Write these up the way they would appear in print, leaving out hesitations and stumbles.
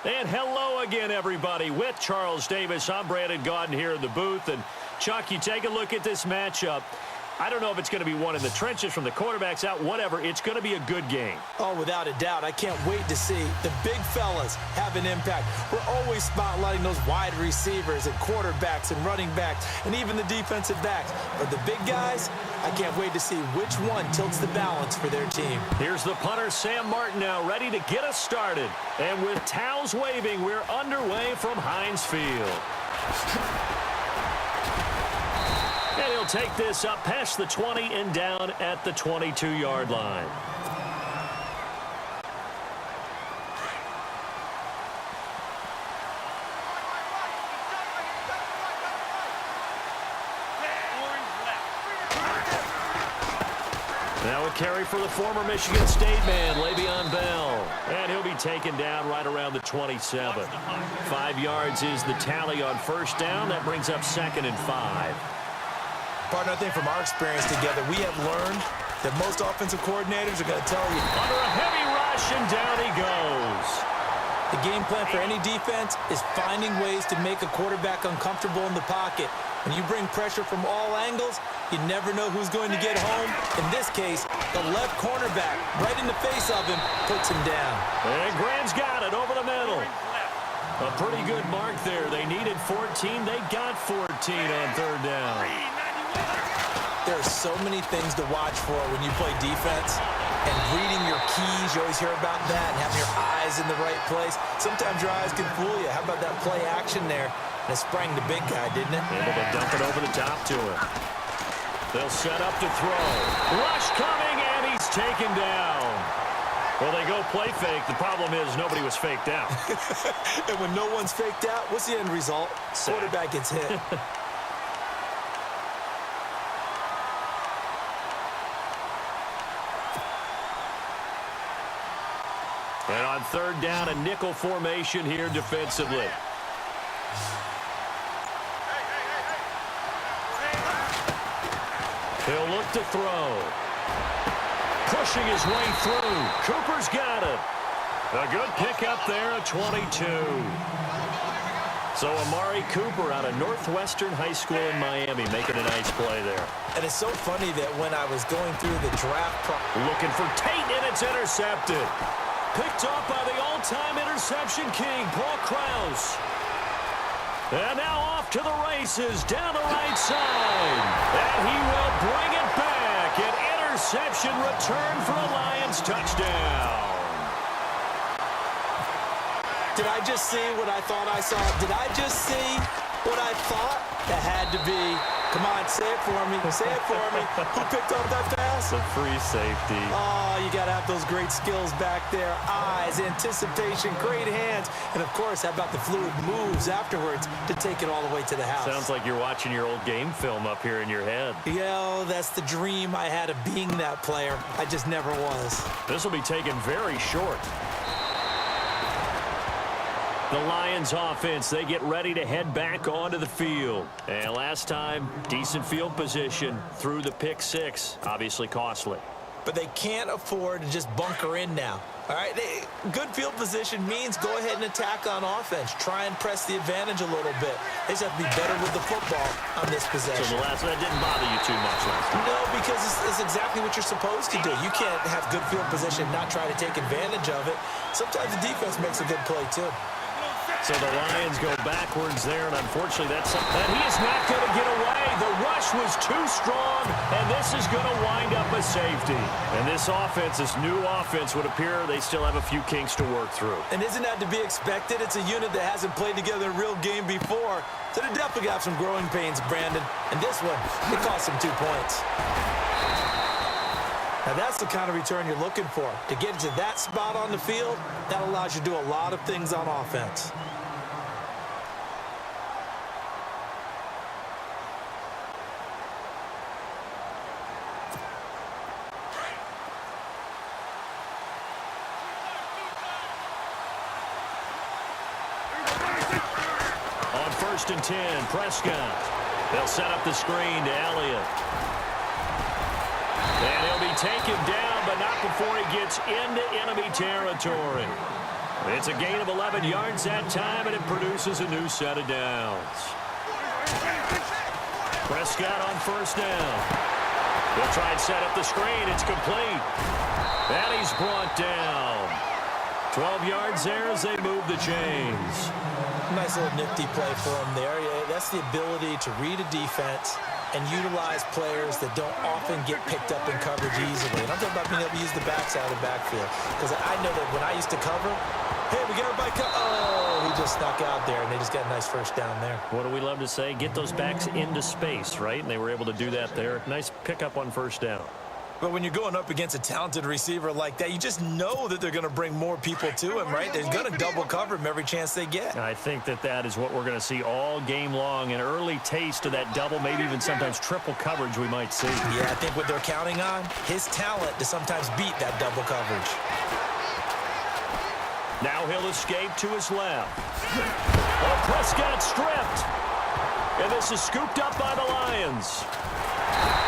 And hello again, everybody. With Charles Davis, I'm Brandon Gaudin here in the booth. And, Chuck, you take a look at this matchup. I don't know if it's going to be one in the trenches from the quarterbacks out, whatever. It's going to be a good game. Oh, without a doubt. I can't wait to see the big fellas have an impact. We're always spotlighting those wide receivers and quarterbacks and running backs and even the defensive backs. But the big guys, I can't wait to see which one tilts the balance for their team. Here's the punter, Sam Martin, now ready to get us started. And with towels waving, we're underway from Heinz Field. And he'll take this up past the 20 and down at the 22-yard line. Now a carry for the former Michigan State man, Le'Veon Bell. And he'll be taken down right around the 27. 5 yards is the tally on first down. That brings up 2nd and 5. Partner, I think from our experience together, we have learned that most offensive coordinators are going to tell you. Under a heavy rush, and down he goes. The game plan for any defense is finding ways to make a quarterback uncomfortable in the pocket. When you bring pressure from all angles, you never know who's going to get home. In this case, the left cornerback, right in the face of him, puts him down. And Graham's got it over the middle. A pretty good mark there. They needed 14. They got 14 on third down. There are so many things to watch for when you play defense. And reading your keys, you always hear about that, and having your eyes in the right place. Sometimes your eyes can fool you. How about that play action there? And it sprang the big guy, didn't it? Able to dump it over the top to him. They'll set up to throw. Rush coming, and he's taken down. Well, they go play fake. The problem is nobody was faked out. And when no one's faked out, what's the end result? Quarterback gets hit. And on third down, a nickel formation here defensively. He'll look to throw. Pushing his way through. Cooper's got it. A good pickup there at 22. So Amari Cooper out of Northwestern High School in Miami making a nice play there. And it's so funny that when I was going through the draft looking for Tate, and it's intercepted. Picked up by the all-time interception king, Paul Krause. And now off to the races down the right side. And he will bring it back. An interception return for a Lions touchdown. Did I just see what I thought I saw? Did I just see what I thought? That had to be. Come on, say it for me. Say it for me. Who picked up that pass? The free safety. Oh, you got to have those great skills back there. Eyes, anticipation, great hands. And, of course, how about the fluid moves afterwards to take it all the way to the house? Sounds like you're watching your old game film up here in your head. Yeah, that's the dream I had of being that player. I just never was. This will be taken very short. The Lions offense, they get ready to head back onto the field. And last time, decent field position through the pick six. Obviously costly. But they can't afford to just bunker in now. All right, good field position means go ahead and attack on offense. Try and press the advantage a little bit. They just have to be better with the football on this possession. So the last one, that didn't bother you too much last time? No, because it's exactly what you're supposed to do. You can't have good field position and not try to take advantage of it. Sometimes the defense makes a good play, too. So the Lions go backwards there, and unfortunately that's something. And he is not going to get away. The rush was too strong, and this is going to wind up a safety. And this offense, this new offense, would appear they still have a few kinks to work through. And isn't that to be expected? It's a unit that hasn't played together a real game before. So they definitely got some growing pains, Brandon. And this one, it cost them 2 points. Now that's the kind of return you're looking for. To get to that spot on the field, that allows you to do a lot of things on offense. On 1st and 10, Prescott. They'll set up the screen to Elliott. And he'll be taken down, but not before he gets into enemy territory. It's a gain of 11 yards that time, and it produces a new set of downs. Prescott on first down. They'll try and set up the screen. It's complete. And he's brought down. 12 yards there as they move the chains. Nice little nifty play for him there. That's the ability to read a defense and utilize players that don't often get picked up in coverage easily. And I'm talking about being able to use the backside of the backfield. Because I know that when I used to cover, hey, we got everybody oh, he just snuck out there, and they just got a nice first down there. What do we love to say? Get those backs into space, right? And they were able to do that there. Nice pickup on first down. But when you're going up against a talented receiver like that, you just know that they're going to bring more people to him, right? They're going to double cover him every chance they get. I think that is what we're going to see all game long. An early taste of that double, maybe even sometimes triple coverage we might see. Yeah, I think what they're counting on, his talent to sometimes beat that double coverage. Now he'll escape to his left. Oh, Prescott stripped. And this is scooped up by the Lions.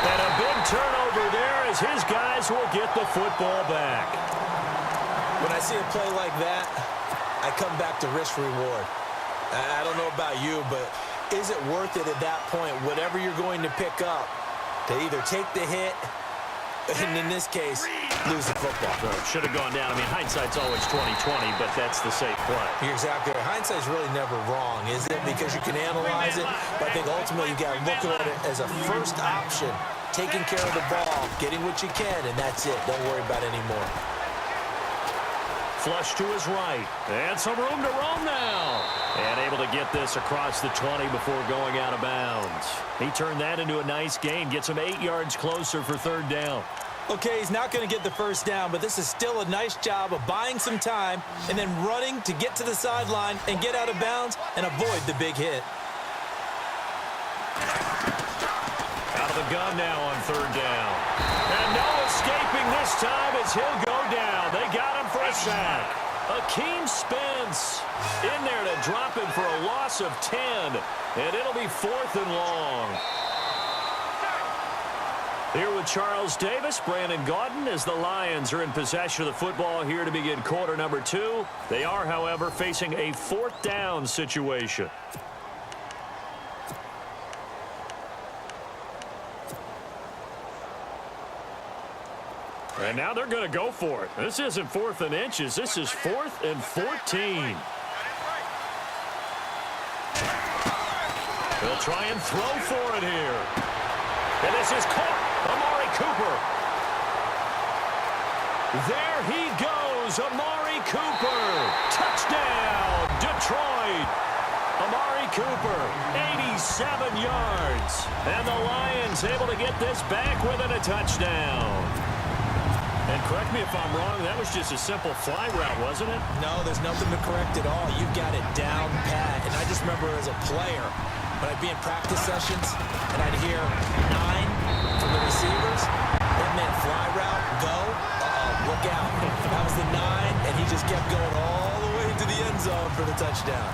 And a big turnover there as his guys will get the football back. When I see a play like that, I come back to risk-reward. I don't know about you, but is it worth it at that point, whatever you're going to pick up, to either take the hit, and in this case, lose the football? Well, it should have gone down. I mean, hindsight's always 20/20, but that's the safe play. You're exactly right. Hindsight's really never wrong, is it? Because you can analyze it, but I think ultimately you got to look at it as a first option, taking care of the ball, getting what you can, and that's it. Don't worry about it anymore. Flush to his right. And some room to roam now. And able to get this across the 20 before going out of bounds. He turned that into a nice gain. Gets him 8 yards closer for third down. Okay, he's not going to get the first down, but this is still a nice job of buying some time and then running to get to the sideline and get out of bounds and avoid the big hit. Out of the gun now on third down. And no escaping this time as he'll go down. They got him for a sack. Akeem Spence in there to drop him for a loss of 10. And it'll be 4th and long. Here with Charles Davis, Brandon Gaudin, as the Lions are in possession of the football here to begin quarter number 2. They are, however, facing a 4th down situation. And now they're going to go for it. This isn't 4th and inches. This is 4th and 14. They'll try and throw for it here. And this is caught. Amari Cooper. There he goes. Amari Cooper. Touchdown, Detroit. Amari Cooper, 87 yards. And the Lions able to get this back within a touchdown. And correct me if I'm wrong, that was just a simple fly route, wasn't it? No, there's nothing to correct at all. You've got it down pat. And I just remember as a player, when I'd be in practice sessions, and I'd hear 9 from the receivers, it meant fly route, go, look out. That was the 9, and he just kept going all the way to the end zone for the touchdown.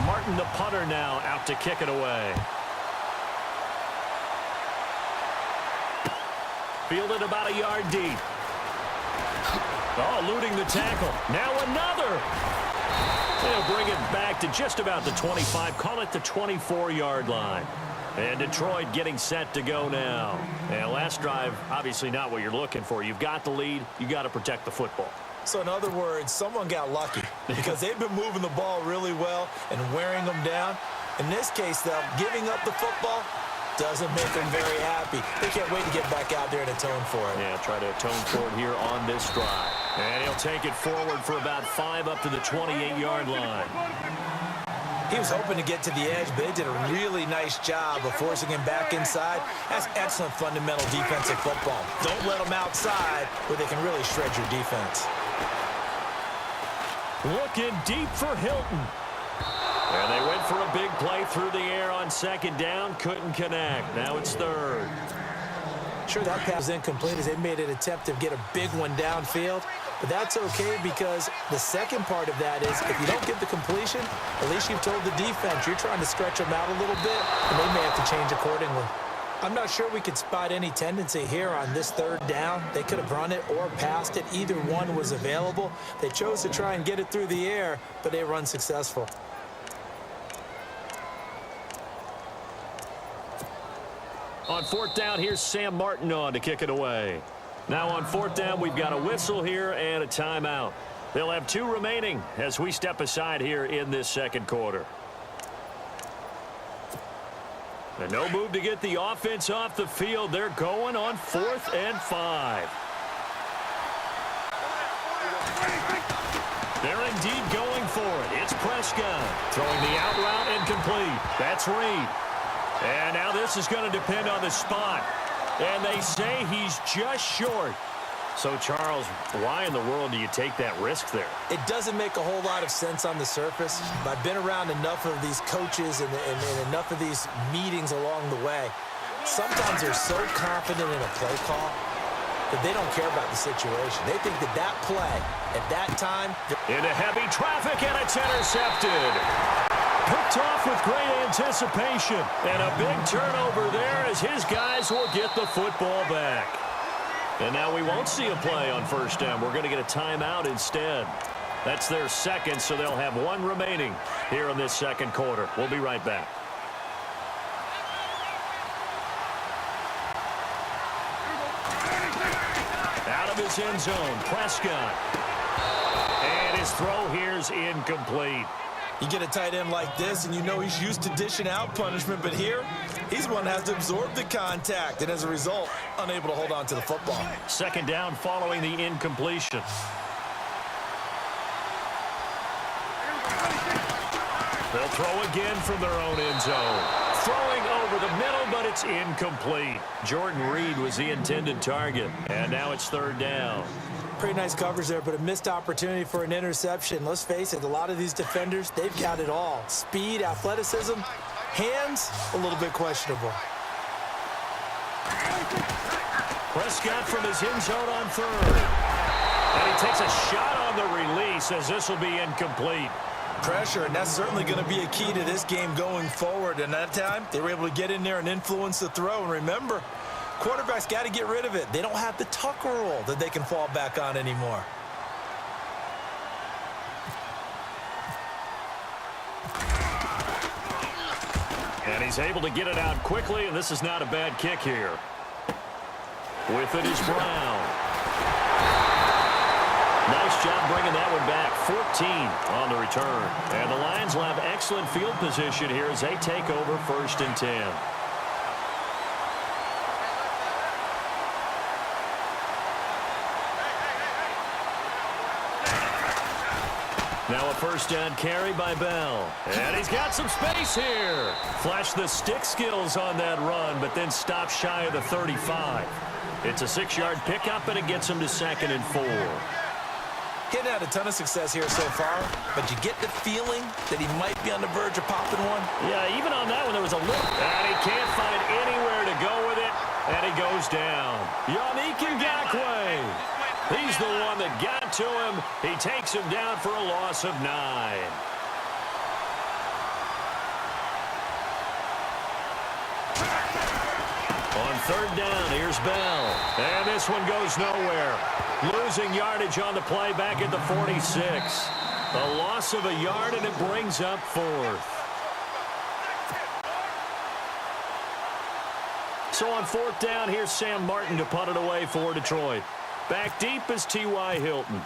Martin, the punter, now out to kick it away. Fielded about a yard deep. Oh, eluding the tackle. Now another. They'll bring it back to just about the 25. Call it the 24-yard line. And Detroit getting set to go now. And last drive, obviously not what you're looking for. You've got the lead. You got to protect the football. So in other words, someone got lucky because they've been moving the ball really well and wearing them down. In this case, though, giving up the football doesn't make them very happy. They can't wait to get back out there and atone for it. Yeah, try to atone for it here on this drive. And he'll take it forward for about 5 up to the 28-yard line. He was hoping to get to the edge, but they did a really nice job of forcing him back inside. That's excellent fundamental defensive football. Don't let them outside where they can really shred your defense. Looking deep for Hilton. And they went for a big play through the air on second down. Couldn't connect. Now it's third. Sure, that pass was incomplete as they made an attempt to get a big one downfield. But that's okay because the second part of that is if you don't get the completion, at least you've told the defense you're trying to stretch them out a little bit, and they may have to change accordingly. I'm not sure we could spot any tendency here on this third down. They could have run it or passed it. Either one was available. They chose to try and get it through the air, but they were unsuccessful. On fourth down, here's Sam Martin on to kick it away. Now on fourth down, we've got a whistle here and a timeout. They'll have 2 remaining as we step aside here in this second quarter. And no move to get the offense off the field. They're going on 4th and 5. They're indeed going for it. It's Prescott throwing the out route incomplete. That's Reed. And now this is going to depend on the spot. And they say he's just short. So, Charles, why in the world do you take that risk there? It doesn't make a whole lot of sense on the surface. But I've been around enough of these coaches and enough of these meetings along the way. Sometimes they're so confident in a play call that they don't care about the situation. They think that that play at that time... Into heavy traffic, and it's intercepted. Picked off with great anticipation. And a big turnover there as his guys will get the football back. And now we won't see a play on first down. We're going to get a timeout instead. That's their second, so they'll have 1 remaining here in this second quarter. We'll be right back. Out of his end zone, Prescott. And his throw here's incomplete. You get a tight end like this, and you know he's used to dishing out punishment, but here, he's the one that has to absorb the contact, and as a result, unable to hold on to the football. Second down following the incompletion. They'll throw again from their own end zone. Throwing over the middle, but it's incomplete. Jordan Reed was the intended target, and now it's third down. Pretty nice coverage there, but a missed opportunity for an interception. Let's face it, a lot of these defenders, they've got it all. Speed, athleticism, hands, a little bit questionable. Prescott from his end zone on third. And he takes a shot on the release as this will be incomplete. Pressure, and that's certainly going to be a key to this game going forward. And that time, they were able to get in there and influence the throw. And remember, quarterbacks got to get rid of it. They don't have the tuck rule that they can fall back on anymore. And he's able to get it out quickly, and this is not a bad kick here. With it is Brown. Nice job bringing that one back. 14 on the return. And the Lions will have excellent field position here as they take over 1st and 10. Now a first down carry by Bell. And he's got some space here. Flashed the stick skills on that run, but then stopped shy of the 35. It's a 6-yard pickup, and it gets him to 2nd and 4. Getting had a ton of success here so far, but you get the feeling that he might be on the verge of popping one. Yeah, even on that one, there was a look. And he can't find anywhere to go with it, and he goes down. Yannick Ngakoue. He's the one that got to him. He takes him down for a loss of 9. On third down, here's Bell. And this one goes nowhere. Losing yardage on the play back at the 46. A loss of a yard, and it brings up 4th. So on 4th down, here's Sam Martin to punt it away for Detroit. Back deep is T.Y. Hilton.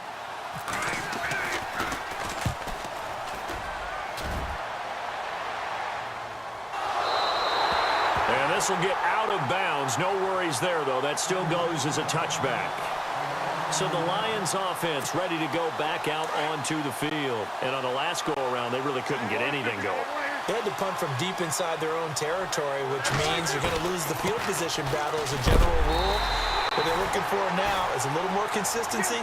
And this will get out of bounds. No worries there, though. That still goes as a touchback. So the Lions offense ready to go back out onto the field. And on the last go-around, they really couldn't get anything going. They had to punt from deep inside their own territory, which means you're going to lose the field position battle as a general rule. What they're looking for now is a little more consistency,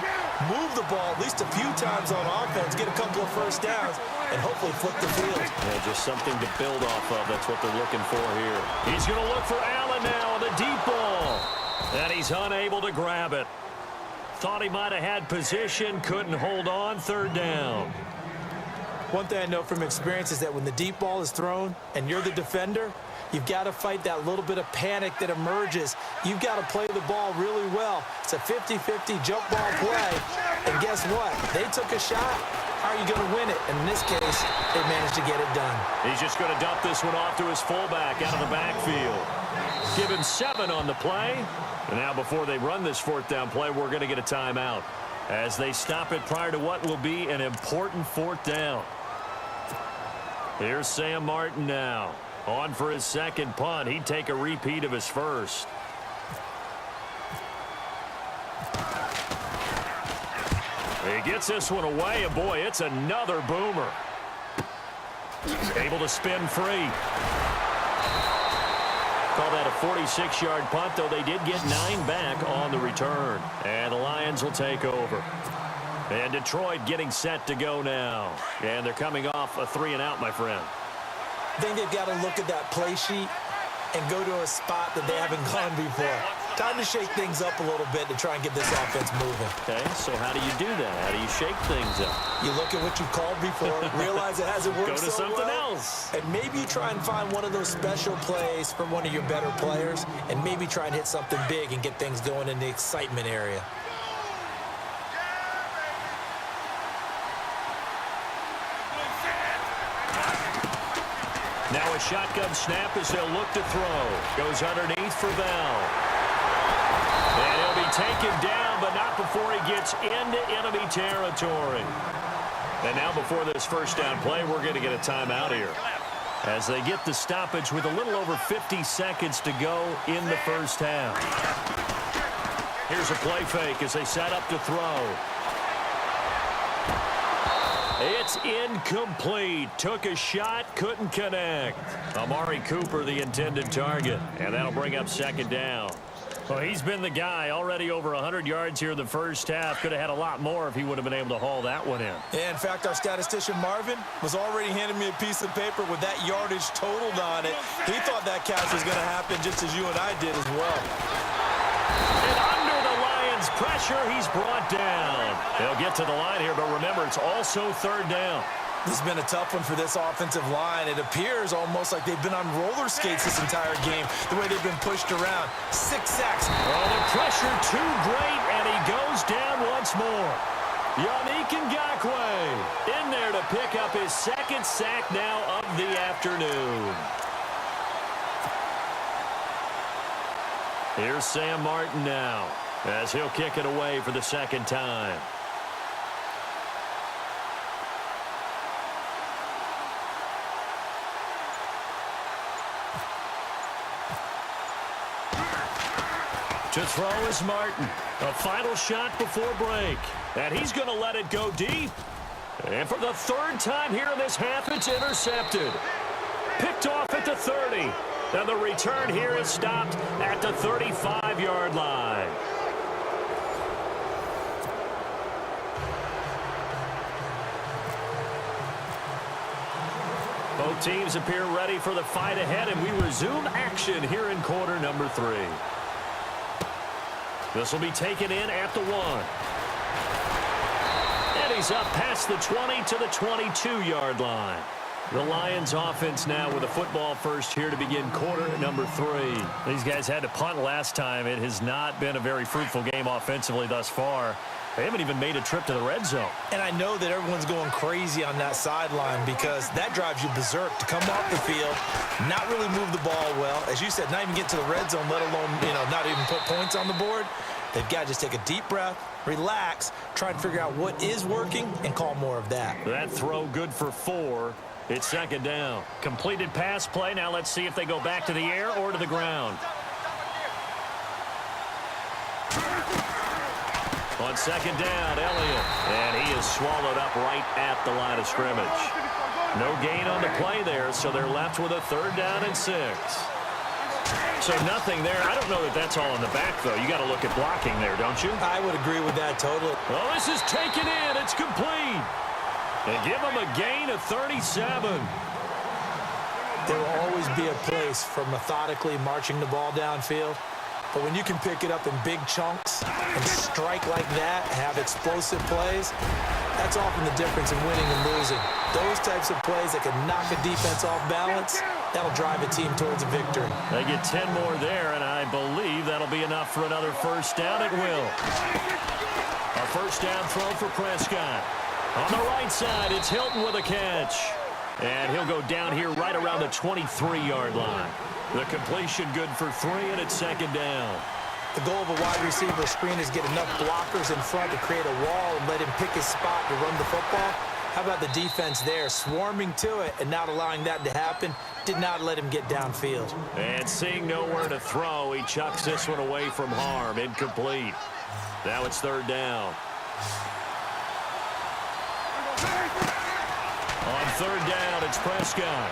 move the ball at least a few times on offense, get a couple of first downs, and hopefully flip the field. Yeah, just something to build off of. That's what they're looking for here. He's going to look for Allen now on the deep ball. And he's unable to grab it. Thought he might have had position, couldn't hold on, third down. One thing I know from experience is that when the deep ball is thrown and you're the defender, You've got to fight that little bit of panic that emerges. You've got to play the ball really well. It's a 50-50 jump ball play. And guess what? They took a shot. How are you going to win it? And in this case, they managed to get it done. He's just going to dump this one off to his fullback out of the backfield. Give him 7 on the play. And now before they run this 4th down play, we're going to get a timeout as they stop it prior to what will be an important 4th down. Here's Sam Martin now. On for his 2nd punt. He'd take a repeat of his 1st. He gets this one away, and boy, it's another boomer. Able to spin free. Call that a 46-yard punt, though they did get 9 back on the return. And the Lions will take over. And Detroit getting set to go now. And they're coming off a 3-and-out, my friend. I think they've got to look at that play sheet and go to a spot that they haven't gone before. Time to shake things up a little bit to try and get this offense moving. Okay, so how do you do that? How do you shake things up? You look at what you've called before, realize it hasn't worked so well. Go to something else. And maybe you try and find one of those special plays from one of your better players, and maybe try and hit something big and get things going in the excitement area. Now a shotgun snap as they'll look to throw. Goes underneath for Bell. And he'll be taken down, but not before he gets into enemy territory. And now before this 1st down play, we're going to get a timeout here, as they get the stoppage with a little over 50 seconds to go in the 1st half. Here's a play fake as they set up to throw. It's incomplete. Took a shot, couldn't connect. Amari Cooper, the intended target. And that'll bring up 2nd down. Well, he's been the guy. Already over 100 yards here in the 1st half. Could have had a lot more if he would have been able to haul that one in. Yeah, in fact, our statistician Marvin was already handing me a piece of paper with that yardage totaled on it. He thought that catch was going to happen just as you and I did as well. And under the Lions' pressure, he's brought down. They'll get to the line here, but remember, it's also 3rd down. This has been a tough one for this offensive line. It appears almost like they've been on roller skates this entire game, the way they've been pushed around. 6 sacks. Oh, the pressure too great, and he goes down once more. Yannick Ngakoue in there to pick up his 2nd sack now of the afternoon. Here's Sam Martin now, as he'll kick it away for the 2nd time. To throw is Martin. A final shot before break. And he's going to let it go deep. And for the 3rd time here in this half, it's intercepted. Picked off at the 30. And the return here is stopped at the 35-yard line. Both teams appear ready for the fight ahead, and we resume action here in quarter number 3. This will be taken in at the 1. And he's up past the 20 to the 22-yard line. The Lions offense now with a football first here to begin quarter number 3. These guys had to punt last time. It has not been a very fruitful game offensively thus far. They haven't even made a trip to the red zone. And I know that everyone's going crazy on that sideline because that drives you berserk to come off the field, not really move the ball well. As you said, not even get to the red zone, let alone, not even put points on the board. They've got to just take a deep breath, relax, try and figure out what is working, and call more of that. That throw good for 4. It's 2nd down. Completed pass play. Now let's see if they go back to the air or to the ground. On 2nd down, Elliott. And he is swallowed up right at the line of scrimmage. No gain on the play there, so they're left with a 3rd down and 6. So nothing there. I don't know that that's all in the back, though. You got to look at blocking there, don't you? I would agree with that totally. Oh, this is taken in. It's complete. They give him a gain of 37. There will always be a place for methodically marching the ball downfield. But when you can pick it up in big chunks and strike like that, have explosive plays, that's often the difference in winning and losing. Those types of plays that can knock a defense off balance, That'll drive a team towards a victory. They get 10 more there, and I believe that'll be enough for another first down. It will. A first down throw for Prescott. On the right side, it's Hilton with a catch. And he'll go down here right around the 23-yard line. The completion good for 3, and it's second down. The goal of a wide receiver screen is get enough blockers in front to create a wall and let him pick his spot to run the football. How about the defense there, swarming to it and not allowing that to happen? Did not let him get downfield. And seeing nowhere to throw, he chucks this one away from harm. Incomplete. Now it's third down. On third down, it's Prescott.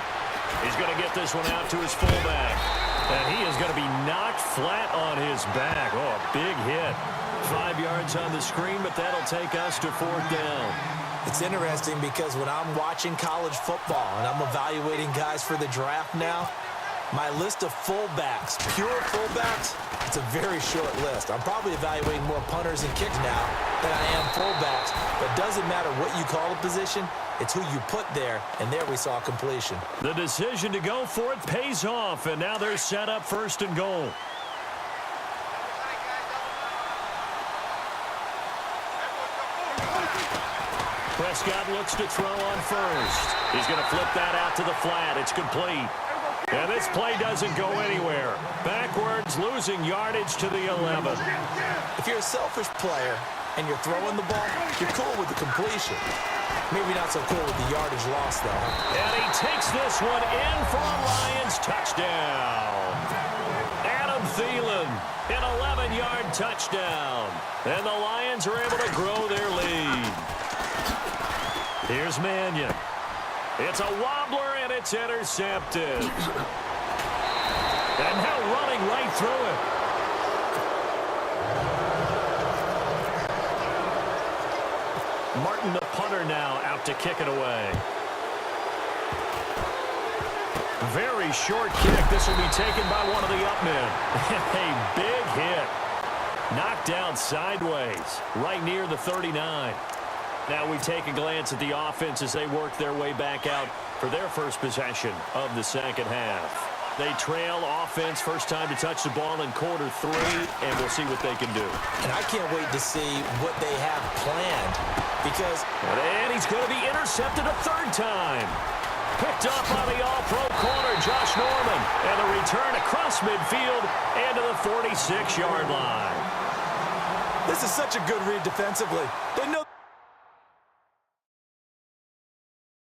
He's going to get this one out to his fullback. And he is going to be knocked flat on his back. Oh, a big hit. 5 yards on the screen, but that'll take us to fourth down. It's interesting because when I'm watching college football and I'm evaluating guys for the draft now, my list of fullbacks, pure fullbacks, it's a very short list. I'm probably evaluating more punters and kicks now than I am fullbacks. But it doesn't matter what you call a position, it's who you put there, and there we saw completion. The decision to go for it pays off, and now they're set up first and goal. Prescott looks to throw on first. He's going to flip that out to the flat. It's complete. And this play doesn't go anywhere. Backwards, losing yardage to the 11. If you're a selfish player and you're throwing the ball, you're cool with the completion. Maybe not so cool with the yardage loss, though. And he takes this one in for a Lions touchdown. Adam Thielen, an 11-yard touchdown. And the Lions are able to grow their lead. Here's Mannion. It's a wobbler, and it's intercepted. And now running right through it. Martin, the punter, now out to kick it away. Very short kick. This will be taken by one of the upmen. A big hit. Knocked down sideways, right near the 39. Now we take a glance at the offense as they work their way back out for their first possession of the second half. They trail offense, first time to touch the ball in quarter 3, and we'll see what they can do. And I can't wait to see what they have planned because... And he's going to be intercepted a third time. Picked up by the all-pro corner, Josh Norman. And the return across midfield and to the 46-yard line. This is such a good read defensively. They know